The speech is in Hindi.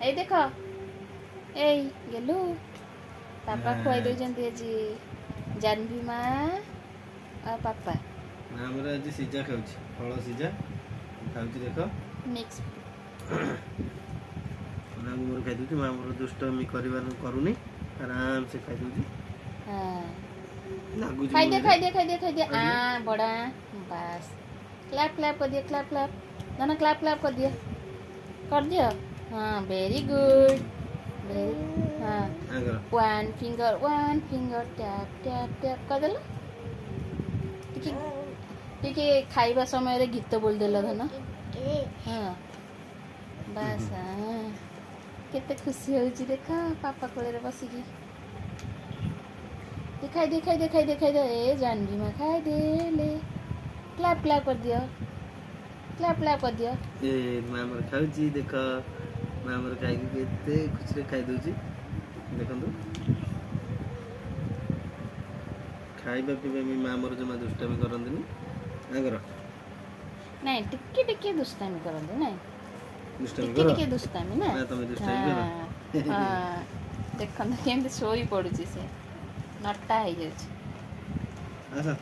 এই দেখ এই গেলু পাপা খুଆই দଉଛନ୍ତି ଆଜି ଜାନଭି ମା ଆଉ ପାପା ଆମର ଆଜି ସିଝା ଖାଉଛି ଫଳ ସିଝା ଖାଉଛି ଦେଖ ମିକ୍ସ ମୋର ଖାଇଦଉଛି ମା ମୋର ଦୁଷ୍ଟମି କରୁନି ଆରାମ ସେ ଖାଇଦଉଛି ଲାଗୁଛି ଖାଇଦିଅ ବड़ा बस क्लैप क्लैप कर दिया क्लैप क्लैप ना क्लैप क्लैप कर दियो हाँ वेरी गुड हाँ one finger tap tap tap कर देला टिके खाइबा समय रे गीत बोल देला धन हाँ बस हाँ केते खुशी होउची देखा पापा कोले रे बसिकी दिखाई दे ए जानवी मां खाई दे ले क्लैप क्लैप कर दियो ए मामर खाउची देखो मामर खाई केते खुशी रे खाई दोची देखंतु खाइबा पिबा में मामर जमा दुष्टामी करंदिनी आगर नहीं टिके दुष्टामी करंदी नहीं दुष्टामी करो टिके दुष्टामी ना तुम दुष्टामी करो हां देखंतु केमते सोई पडुची से नट्टा हो जाଉଛି आसा